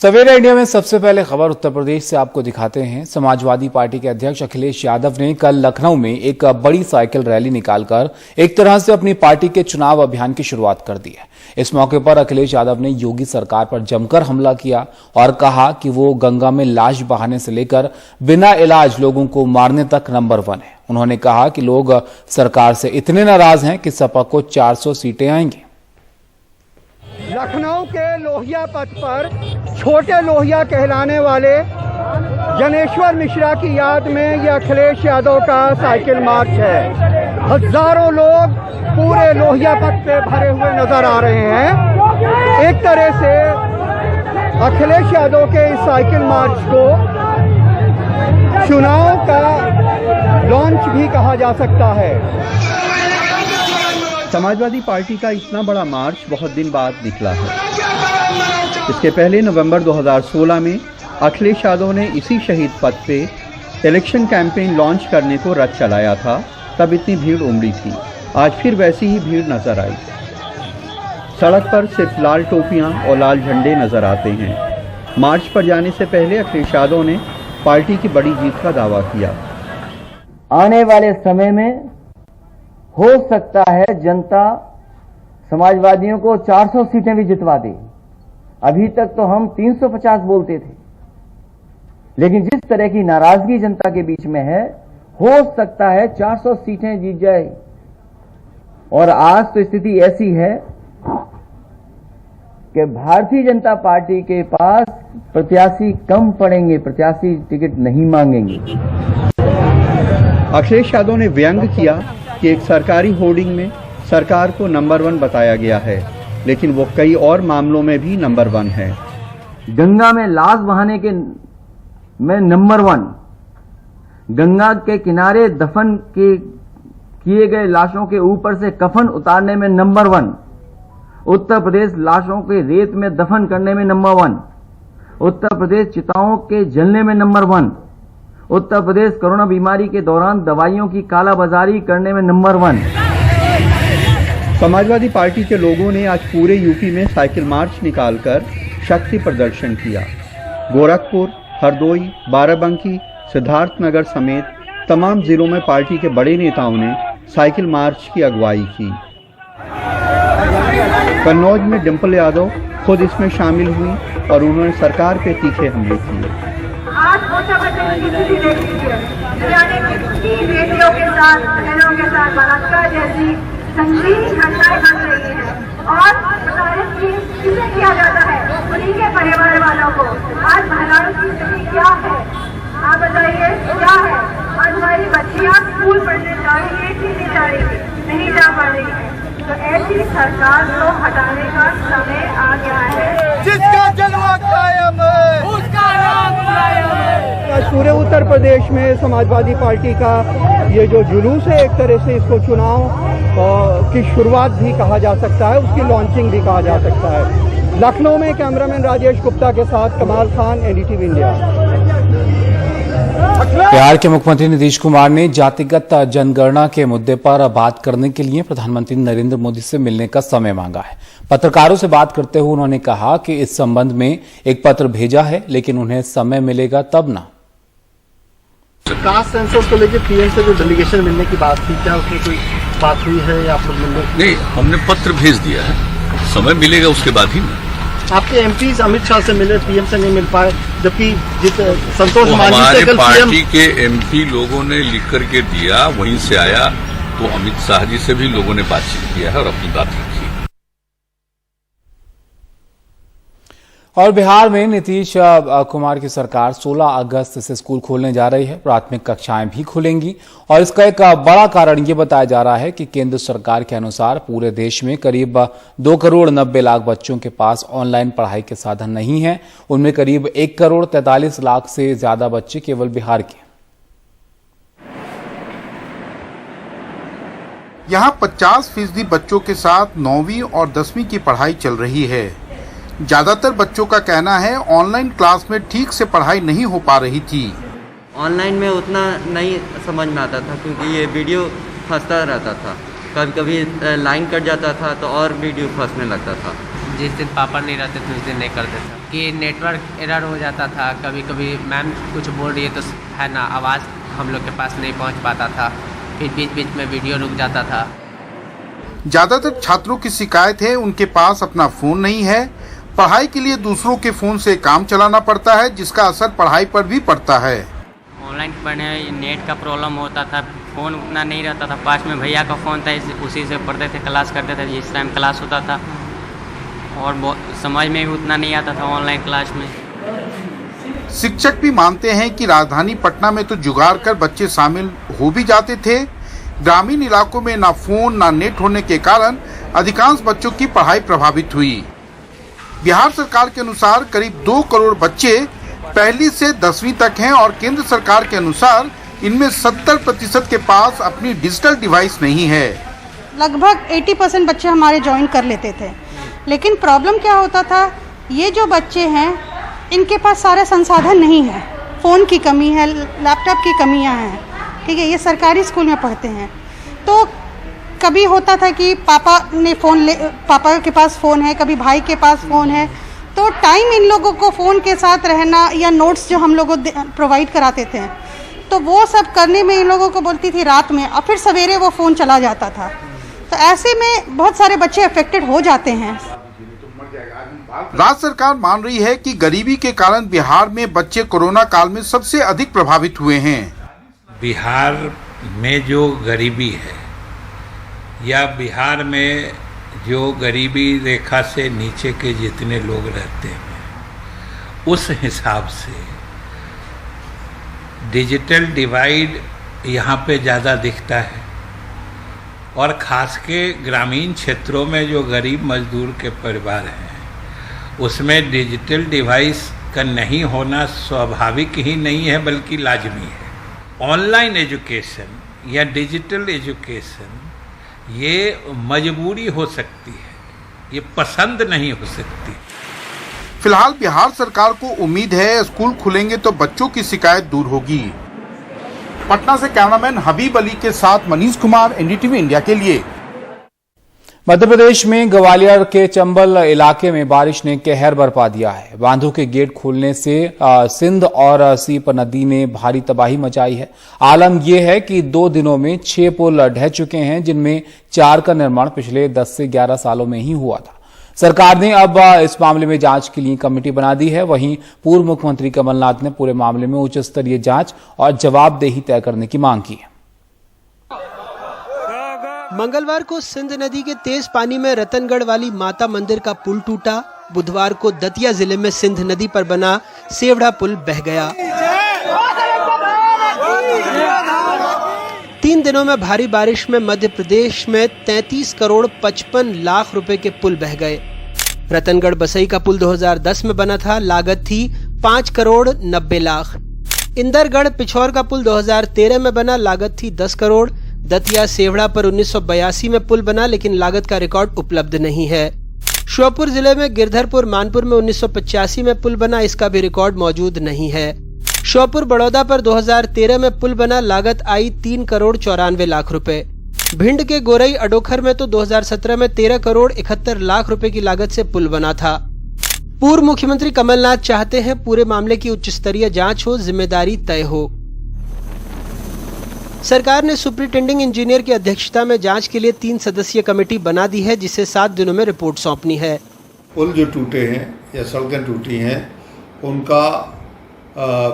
सवेरा India में सबसे पहले खबर उत्तर प्रदेश से आपको दिखाते हैं। समाजवादी पार्टी के अध्यक्ष अखिलेश यादव ने कल लखनऊ में एक बड़ी साइकिल रैली निकालकर एक तरह से अपनी पार्टी के चुनाव अभियान की शुरुआत कर दी है। इस मौके पर अखिलेश यादव ने योगी सरकार पर जमकर हमला किया और कहा कि वो गंगा में लाश बहाने से लेकर बिना इलाज लोगों को मारने तक नंबर 1 है। उन्होंने कहा कि लोग सरकार से इतने नाराज हैं कि सपा को 400 सीटें आएंगी। लखनऊ के लोहिया पथ पर छोटे लोहिया कहलाने वाले जनेश्वर मिश्रा की याद में यह अखिलेश यादव का साइकिल मार्च है। हजारों लोग पूरे लोहिया पथ पे भरे हुए नजर आ रहे हैं। एक तरह से अखिलेश यादव के इस साइकिल मार्च को चुनाव का लॉन्च भी कहा जा सकता है। समाजवादी पार्टी का इतना बड़ा मार्च बहुत दिन बाद निकला है। इसके पहले नवंबर 2016 में अखिलेश यादव ने इसी शहीद पथ पे इलेक्शन कैंपेन लॉन्च करने को रथ चलाया था। तब इतनी भीड़ उमड़ी थी। आज फिर वैसी ही भीड़ नजर आई। सड़क पर सिर्फ लाल टोपियां और लाल झंडे नजर आते हैं। मार्च पर जाने से पहले अखिलेश यादव ने पार्टी की बड़ी जीत का दावा किया। आने वाले समय में हो सकता है जनता समाजवादियों को 400 सीटें भी जितवा दे। अभी तक तो हम 350 बोलते थे, लेकिन जिस तरह की नाराजगी जनता के बीच में है, हो सकता है 400 सीटें जीत जाए। और आज तो स्थिति ऐसी है कि भारतीय जनता पार्टी के पास प्रत्याशी कम पड़ेंगे, प्रत्याशी टिकट नहीं मांगेंगे। अखिलेश यादव ने व्यंग किया कि एक सरकारी होर्डिंग में सरकार को नंबर 1 बताया गया है, लेकिन वो कई और मामलों में भी नंबर 1 है। गंगा में लाश बहाने के में नंबर 1, गंगा के किनारे दफन किए गए लाशों के ऊपर से कफन उतारने में नंबर 1, उत्तर प्रदेश लाशों के रेत में दफन करने में नंबर 1, उत्तर प्रदेश चिताओं के जलने में नंबर 1, उत्तर प्रदेश कोरोना बीमारी के दौरान दवाइयों की कालाबाजारी करने में नंबर 1। समाजवादी पार्टी के लोगों ने आज पूरे यूपी में साइकिल मार्च निकालकर शक्ति प्रदर्शन किया। गोरखपुर, हरदोई, बाराबंकी, सिद्धार्थनगर समेत तमाम जिलों में पार्टी के बड़े नेताओं ने साइकिल मार्च की अगुवाई की। कन्नौज में डिंपल यादव खुद इसमें शामिल हुई और उन्होंने सरकार पे तीखे हमले किए। आज मोटा बच्चों की स्थिति देख लीजिए, यानी कितनी बेटियों के साथ, बहनों के साथ बलात्कार जैसी संगीन घटनाएं घट रही हैं। और किसे किया जाता है? उन्हीं के परिवार वालों को। आज महिलाओं की स्थिति क्या है? आप बताइए क्या है? आज हमारी बच्चियां स्कूल पढ़ने जा रही है कि नहीं जा रही है? नहीं जा पा रही है। तो ऐसी सरकार को हटाने का समय आ गया है। जिसका जलवा कायम है, उसका नाम मुलायम है। आज पूरे उत्तर प्रदेश में समाजवादी पार्टी का ये जो जुलूस है, एक तरह से इसको चुनाव की शुरुआत भी कहा जा सकता है, उसकी लॉन्चिंग भी कहा जा सकता है। लखनऊ में कैमरामैन राजेश गुप्ता के साथ कमाल खान, एनडीटीवी इंडिया। बिहार के मुख्यमंत्री नीतीश कुमार ने जातिगत जनगणना के मुद्दे पर बात करने के लिए प्रधानमंत्री नरेंद्र मोदी से मिलने का समय मांगा है। पत्रकारों से बात करते हुए उन्होंने कहा कि इस संबंध में एक पत्र भेजा है, लेकिन उन्हें समय मिलेगा तब ना। कास्ट सेंसस को लेकर पीएम से जो डेलीगेशन मिलने की बात थी, क्या उसमें कोई बात हुई है या आप लोग मिलने? नहीं, हमने पत्र भेज दिया है, समय मिलेगा उसके बाद ही ना। आपके एमपीज अमित शाह से मिले, पीएम से नहीं मिल पाए, जबकि संतोष मांझी हमारे से कल पार्टी के एमपी लोगों ने लिख करके दिया, वहीं से आया, तो अमित शाह जी से भी लोगों ने बातचीत किया है और अपनी बात रखी। और बिहार में नीतीश कुमार की सरकार 16 अगस्त से स्कूल खोलने जा रही है। प्राथमिक कक्षाएं भी खुलेंगी और इसका एक बड़ा कारण ये बताया जा रहा है कि केंद्र सरकार के अनुसार पूरे देश में करीब 2 करोड़ 90 लाख बच्चों के पास ऑनलाइन पढ़ाई के साधन नहीं है। उनमें करीब 1 करोड़ 43 लाख से ज्यादा बच्चे केवल बिहार के। यहाँ 50% बच्चों के साथ 9वीं और 10वीं की पढ़ाई चल रही है। ज्यादातर बच्चों का कहना है ऑनलाइन क्लास में ठीक से पढ़ाई नहीं हो पा रही थी। ऑनलाइन में उतना नहीं समझ में आता था, क्योंकि ये वीडियो फंसता रहता था। कभी कभी लाइन कट जाता था तो और वीडियो फंसने लगता था। जिस दिन पापा नहीं रहते थे उस दिन नहीं करते थे कि नेटवर्क एरर हो जाता था। कभी कभी मैम कुछ बोल रही है तो है ना आवाज़ हम लोग के पास नहीं पहुंच पाता था, फिर बीच बीच में वीडियो रुक जाता था। ज्यादातर छात्रों की शिकायत है उनके पास अपना फोन नहीं है। पढ़ाई के लिए दूसरों के फोन से काम चलाना पड़ता है, जिसका असर पढ़ाई पर भी पड़ता है। ऑनलाइन पढ़ने नेट का प्रॉब्लम होता था, फ़ोन उतना नहीं रहता था। पास में भैया का फ़ोन था, उसी से पढ़ते थे, क्लास करते थे जिस टाइम क्लास होता था, और समझ में भी उतना नहीं आता था ऑनलाइन क्लास में। शिक्षक भी मानते हैं कि राजधानी पटना में तो जुगाड़ कर बच्चे शामिल हो भी जाते थे। ग्रामीण इलाकों में ना फोन ना नेट होने के कारण अधिकांश बच्चों की पढ़ाई प्रभावित हुई। बिहार सरकार के अनुसार करीब 2 करोड़ बच्चे पहली से 10वीं तक हैं और केंद्र सरकार के अनुसार इनमें 70% के पास अपनी डिजिटल डिवाइस नहीं है। लगभग 80% बच्चे हमारे ज्वाइन कर लेते थे, लेकिन प्रॉब्लम क्या होता था, ये जो बच्चे हैं इनके पास सारे संसाधन नहीं है। फ़ोन की कमी है, लैपटॉप की कमियां हैं, ठीक है। ये सरकारी स्कूल में पढ़ते हैं, तो कभी होता था कि पापा के पास फ़ोन है, कभी भाई के पास फ़ोन है, तो टाइम इन लोगों को फ़ोन के साथ रहना या नोट्स जो हम लोगों को प्रोवाइड कराते थे, तो वो सब करने में इन लोगों को बोलती थी रात में, और फिर सवेरे वो फ़ोन चला जाता था। तो ऐसे में बहुत सारे बच्चे अफेक्टेड हो जाते हैं। राज्य सरकार मान रही है कि गरीबी के कारण बिहार में बच्चे कोरोना काल में सबसे अधिक प्रभावित हुए हैं। बिहार में जो गरीबी है या बिहार में जो गरीबी रेखा से नीचे के जितने लोग रहते हैं, उस हिसाब से डिजिटल डिवाइड यहाँ पे ज़्यादा दिखता है, और ख़ास के ग्रामीण क्षेत्रों में जो गरीब मजदूर के परिवार हैं उसमें डिजिटल डिवाइस का नहीं होना स्वाभाविक ही नहीं है बल्कि लाजमी है। ऑनलाइन एजुकेशन या डिजिटल एजुकेशन ये मजबूरी हो सकती है, ये पसंद नहीं हो सकती। फिलहाल बिहार सरकार को उम्मीद है स्कूल खुलेंगे तो बच्चों की शिकायत दूर होगी। पटना से कैमरामैन हबीब अली के साथ मनीष कुमार, एनडीटीवी इंडिया के लिए। मध्य प्रदेश में ग्वालियर के चंबल इलाके में बारिश ने कहर बरपा दिया है। बांधों के गेट खोलने से सिंध और सीप नदी ने भारी तबाही मचाई है। आलम यह है कि 2 दिनों में 6 पुल ढह चुके हैं, जिनमें 4 का निर्माण पिछले 10 से 11 सालों में ही हुआ था। सरकार ने अब इस मामले में जांच के लिए कमेटी बना दी है। वहीं पूर्व मुख्यमंत्री कमलनाथ ने पूरे मामले में उच्च स्तरीय जांच और जवाबदेही तय करने की मांग की है। मंगलवार को सिंध नदी के तेज पानी में रतनगढ़ वाली माता मंदिर का पुल टूटा। बुधवार को दतिया जिले में सिंध नदी पर बना सेवढ़ा पुल बह गया। 3 दिनों में भारी बारिश में मध्य प्रदेश में 33 करोड़ 55 लाख रुपए के पुल बह गए। रतनगढ़ बसई का पुल 2010 में बना था, लागत थी 5 करोड़ 90 लाख। इंदरगढ़ पिछौर का पुल 2013 में बना, लागत थी 10 करोड़। दतिया सेवढ़ा पर 1982 में पुल बना, लेकिन लागत का रिकॉर्ड उपलब्ध नहीं है। श्योपुर जिले में गिरधरपुर मानपुर में 1985 में पुल बना, इसका भी रिकॉर्ड मौजूद नहीं है। श्योपुर बड़ौदा पर 2013 में पुल बना, लागत आई 3 करोड़ 94 लाख रुपए। भिंड के गोरई अडोखर में तो 2017 में 13 करोड़ 71 लाख रुपए की लागत से पुल बना था। पूर्व मुख्यमंत्री कमलनाथ चाहते हैं पूरे मामले की उच्च स्तरीय जांच हो, जिम्मेदारी तय हो। सरकार ने सुपरिटेंडिंग इंजीनियर की अध्यक्षता में जांच के लिए 3 सदस्यीय कमेटी बना दी है, जिसे 7 दिनों में रिपोर्ट सौंपनी है। पुल जो टूटे हैं या सड़कें टूटी हैं उनका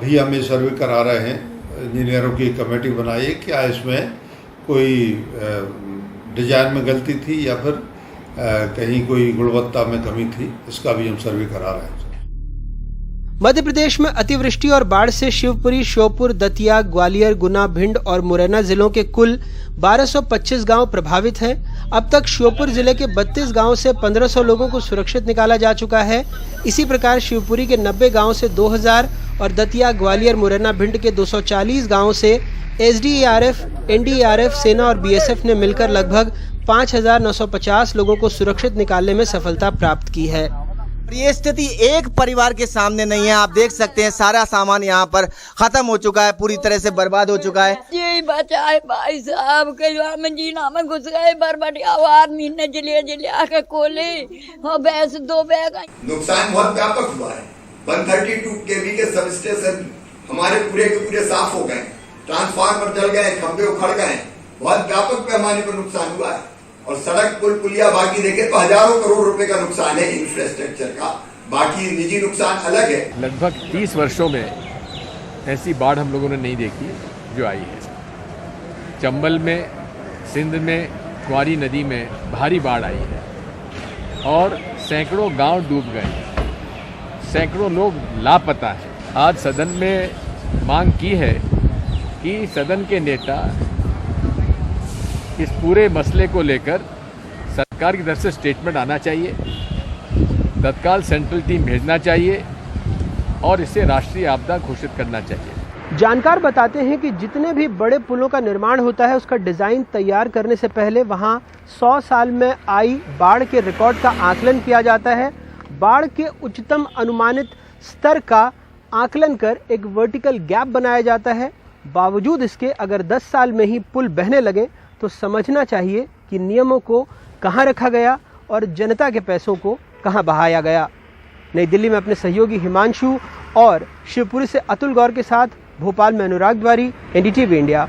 भी हम ये सर्वे करा रहे हैं। इंजीनियरों की कमेटी बनाई है, क्या इसमें कोई डिजाइन में गलती थी या फिर कहीं कोई गुणवत्ता में कमी थी, इसका भी हम सर्वे करा रहे हैं। मध्य प्रदेश में अतिवृष्टि और बाढ़ से शिवपुरी, श्योपुर, दतिया, ग्वालियर, गुना, भिंड और मुरैना जिलों के कुल 1225 गांव प्रभावित हैं। अब तक श्योपुर जिले के 32 गांवों से 1500 लोगों को सुरक्षित निकाला जा चुका है। इसी प्रकार शिवपुरी के 90 गांवों से 2000 और दतिया, ग्वालियर, मुरैना, भिंड के 240 गांवों से एसडीआरएफ, एनडीआरएफ, सेना और बीएसएफ ने मिलकर लगभग 5950 लोगों को सुरक्षित निकालने में सफलता प्राप्त की है। ये स्थिति एक परिवार के सामने नहीं है। आप देख सकते हैं सारा सामान यहाँ पर खत्म हो चुका है, पूरी तरह से बर्बाद हो चुका है। जी बचाए भाई साहब, कई में जीना में घुस गए, बरबटिया आदमी ने जलिया के कोले और भैंस 2 बैग। नुकसान बहुत व्यापक हुआ है। 132 kV के सब स्टेशन हमारे पूरे के पूरे साफ हो गए, ट्रांसफार्मर जल गए, खंभे उखड़ गए, बहुत व्यापक पैमाने पर नुकसान हुआ है। और सड़क पुल पुलिया बाकी देखे तो हजारों करोड़ रुपए का नुकसान है इंफ्रास्ट्रक्चर का, बाकी निजी नुकसान अलग है। लगभग 30 वर्षों में ऐसी बाढ़ हम लोगों ने नहीं देखी जो आई है। चंबल में, सिंध में, कुंवारी नदी में भारी बाढ़ आई है और सैकड़ों गांव डूब गए, सैकड़ों लोग लापता है। आज सदन में मांग की है कि सदन के नेता इस पूरे मसले को लेकर सरकार की तरफ से स्टेटमेंट आना चाहिए, तत्काल सेंट्रल टीम भेजना चाहिए और इसे राष्ट्रीय आपदा घोषित करना चाहिए। जानकार बताते हैं कि जितने भी बड़े पुलों का निर्माण होता है उसका डिज़ाइन तैयार करने से पहले वहां 100 साल में आई बाढ़ के रिकॉर्ड का आकलन किया जाता है। बाढ़ के उच्चतम अनुमानित स्तर का आकलन कर एक वर्टिकल गैप बनाया जाता है। बावजूद इसके अगर 10 साल में ही पुल बहने लगे तो समझना चाहिए कि नियमों को कहां रखा गया और जनता के पैसों को कहां बहाया गया। नई दिल्ली में अपने सहयोगी हिमांशु और शिवपुरी से अतुल गौर के साथ भोपाल में अनुराग द्वारी, NDTV इंडिया।